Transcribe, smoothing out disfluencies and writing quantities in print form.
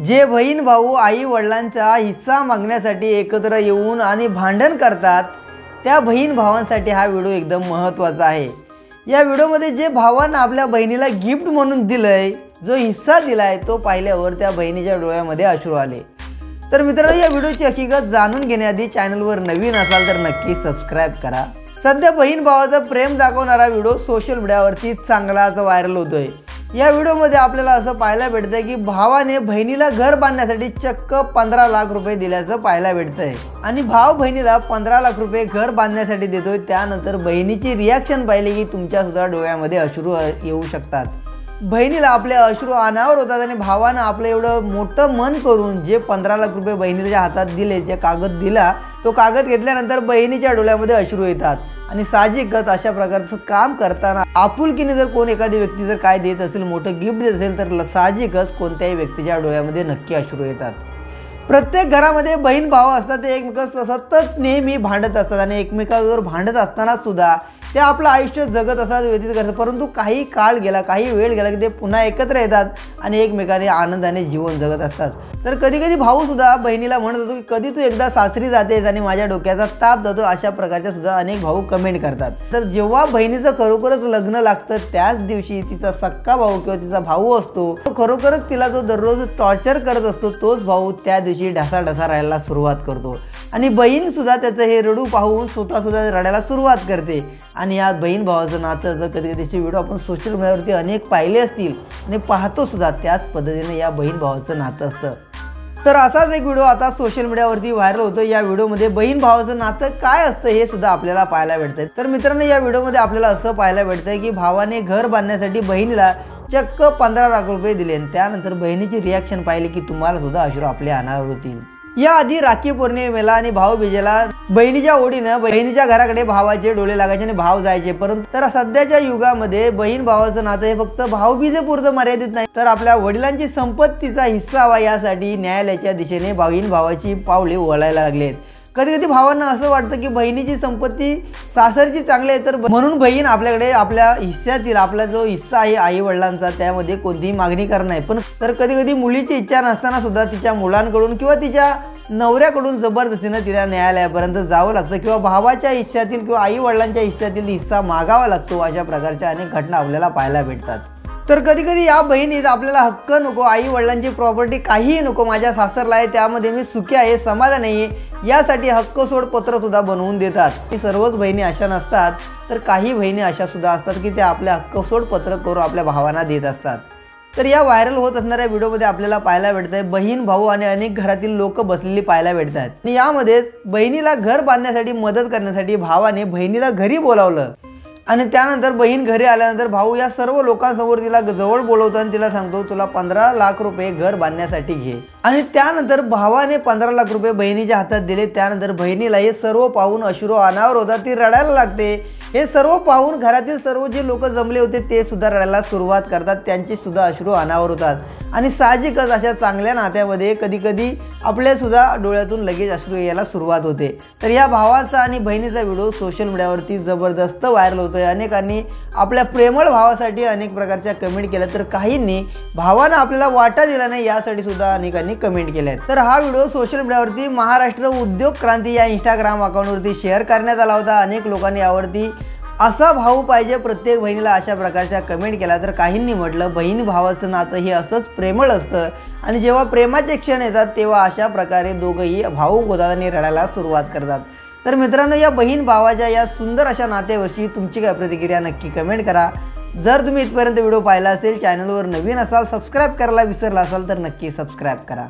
जे बहीण भाऊ आई वडिलांचा हिस्सा मागण्यासाठी एकत्र येऊन आणि भांडण करतात त्या बहीण भावांसाठी हा व्हिडिओ एकदम महत्त्वाचा आहे। या व्हिडिओमध्ये जे भावांना आपल्या बहिणीला गिफ्ट म्हणून दिलंय, जो हिस्सा दिलाय, तो पाहिल्यावर त्या बहिणीच्या डोळ्यामध्ये अश्रू आले। तर मित्रांनो, या व्हिडिओची हकीकत जाणून घेण्याआधी चॅनलवर नवीन असाल तर नक्की सबस्क्राइब करा। सध्या बहीण भावाचं प्रेम दाखवणारा व्हिडिओ सोशल मीडियावरती चांगलाच व्हायरल होतोय। या व्हिडिओमध्ये आपल्याला असं पाहायला भेटतंय की भावाने बहिणीला घर बांधण्यासाठी चक्क 15 लाख रुपये दिल्याचं पाहायला भेटतंय आणि भाव बहिणीला 15 लाख रुपये घर बांधण्यासाठी देतोय। त्यानंतर बहिणीची रिॲक्शन पाहिली की तुमच्या सुद्धा डोळ्यामध्ये अश्रू येऊ शकतात। बहिणीला आपले अश्रू अनावर होतात आणि भावानं आपलं एवढं मोठं मन करून जे 15 लाख रुपये बहिणीच्या हातात दिले, जे कागद दिला, तो कागद घेतल्यानंतर बहिणीच्या डोळ्यामध्ये अश्रू येतात आणि साहजिकच अशा प्रकारचं काम करताना आपुलकीने जर कोण एखादी व्यक्ती जर काय देत असेल, मोठं गिफ्ट देत असेल, तर साहजिकच कोणत्याही व्यक्तीच्या डोळ्यामध्ये नक्की अश्रू येतात। प्रत्येक घरामध्ये बहीण भाव असतात, ते एकमेकांना सतत नेहमी भांडत असतात आणि एकमेकांवर भांडत असताना सुद्धा ते आपलं आयुष्य जगत असतात, व्यतीत करतात। परंतु काही काळ गेला, काही वेळ गेला की ते पुन्हा एकत्र येतात आणि एकमेकांनी आनंदाने जीवन जगत असतात। तर कधी कधी भाऊ सुद्धा बहिणीला म्हणत होतो की कधी तू एकदा सासरी जातेस आणि माझ्या डोक्याचा ताप जातो, अशा प्रकारच्या सुद्धा अनेक भाऊ कमेंट करतात। तर जेव्हा बहिणीचं खरोखरच लग्न लागतं त्याच दिवशी तिचा सक्का भाऊ किंवा तिचा भाऊ असतो, तो खरोखरच तिला जो दररोज टॉर्चर करत असतो, तोच भाऊ त्या दिवशी ढसाढसा राहायला सुरुवात करतो आणि बहीण सुद्धा त्याचं हे रडू पाहून स्वतः सुद्धा रडायला सुरुवात करते। आणि या बहीण भावाचं नातं जर कधी कधीचे व्हिडिओ आपण सोशल मीडियावरती अनेक पाहिले असतील आणि पाहतो सुद्धा, त्याच पद्धतीने या बहीण भावाचं नातं असतं। तर असाच एक व्हिडिओ आता सोशल मीडियावरती व्हायरल होतो। या व्हिडिओमध्ये बहीण भावाचं नातं काय असतं हे सुद्धा आपल्याला पाहायला भेटतंय। तर मित्रांनो, या व्हिडिओमध्ये आपल्याला असं पाहायला भेटतंय की भावाने घर बांधण्यासाठी बहिणीला चक्क 15 लाख रुपये दिले आणि त्यानंतर बहिणीची रिॲक्शन पाहिली की तुम्हाला सुद्धा अश्रू आपले अनावर होतील। याआधी राखी पौर्णिमेला आणि भाऊबीजेला बहिणीच्या ओढीनं बहिणीच्या घराकडे भावाचे डोळे लागायचे आणि भाव जायचे, परंतु तर सध्याच्या युगामध्ये बहीण भावाचं नातं हे फक्त भाऊबीजेपुरतं मर्यादित नाही, तर आपल्या वडिलांची संपत्तीचा हिस्सा व्हावा यासाठी न्यायालयाच्या दिशेने बहीण भावाची पावले वळायला लागलेत। कधी कधी भावांना असं वाटतं की बहिणीची संपत्ती सासरची चांगली आहे, तर म्हणून बहीण आपल्याकडे आपल्या हिस्स्यातील आपला जो हिस्सा आहे आई वडिलांचा त्यामध्ये कोणतीही मागणी करणार नाही। पण तर कधी कधी मुलीची इच्छा नसताना सुद्धा तिच्या मुलांकडून किंवा तिच्या नवऱ्याकडून जबरदस्तीनं तिला न्यायालयापर्यंत जावं लागतं किंवा भावाच्या हिस्स्यातील किंवा आई वडिलांच्या हिस्स्यातील हिस्सा मागावा लागतो। अशा प्रकारच्या अनेक घटना आपल्याला पाहायला भेटतात। तर कधी कधी या बहिणीत आपल्याला हक्क नको, आई वडिलांची प्रॉपर्टी काहीही नको, माझ्या सासरला आहे त्यामध्ये मी सुखी आहे, समाधान आहे, यासाठी हक्क सोड पत्र सुद्धा बनवून देतात। ही सर्वच बहिणी अशा नसतात, तर काही बहिणी अशा सुद्धा असतात की त्या आपल्या हक्क सोड पत्र करून आपल्या भावांना देत असतात। तर या व्हायरल होत असणाऱ्या व्हिडिओमध्ये आपल्याला पाहायला भेटतंय बहीण भाऊ आणि अनेक घरातील लोक बसलेली पाहायला भेटतात आणि यामध्येच बहिणीला घर बांधण्यासाठी मदत करण्यासाठी भावाने बहिणीला घरी बोलावलं आणि त्यानंतर बहीण घरी आल्यानंतर भाऊ या सर्व लोकांसमोर तिला जवळ बोलवतो आणि तिला सांगतो तुला 15 लाख रुपये घर बांधण्यासाठी घे। आणि त्यानंतर भावाने 15 लाख रुपये बहिणीच्या हातात दिले। त्यानंतर बहिणीला हे सर्व पाहून अश्रू अनावर होतात, ती रडायला लागते। हे सर्व पाहून घरातील सर्व जे लोक जमले होते ते सुद्धा रडायला सुरुवात करतात, त्यांची सुद्धा अश्रू अनावर होतात आणि साहजिकच अशा चांगल्या नात्यामध्ये कधी कधी आपल्या सुद्धा डोळ्यातून लगेच अश्रू यायला सुरुवात होते। तर या भावाचा आणि बहिणीचा व्हिडिओ सोशल मीडियावरती जबरदस्त व्हायरल होतोय। अनेकांनी आपल्या प्रेमळ भावासाठी अनेक प्रकारच्या कमेंट केल्या, तर काहींनी भावानं आपल्याला वाटा दिला नाही यासाठी सुद्धा अनेकांनी कमेंट केल्या आहेत। तर हा व्हिडिओ सोशल मीडियावरती महाराष्ट्र उद्योग क्रांती या इंस्टाग्राम अकाउंटवरती शेअर करण्यात आला होता। अनेक लोकांनी यावरती असा भाऊ पाहिजे प्रत्येक बहिणीला अशा प्रकारच्या कमेंट केला, तर काहींनी म्हटलं बहीण भावाचं नातं हे असंच प्रेमळ असतं आणि जेव्हा प्रेमाचे क्षण येतात तेव्हा अशा प्रकारे दोघंही भावुक होतात आणि रडायला सुरुवात करतात। तर मित्रांनो, या बहीण भावाच्या या सुंदर अशा नात्याविषयी तुमची काय प्रतिक्रिया नक्की कमेंट करा। जर तुम्ही इथपर्यंत व्हिडिओ पाहिला असेल, चॅनलवर नवीन असाल, सबस्क्राईब करायला विसरला असाल तर नक्की सबस्क्राईब करा।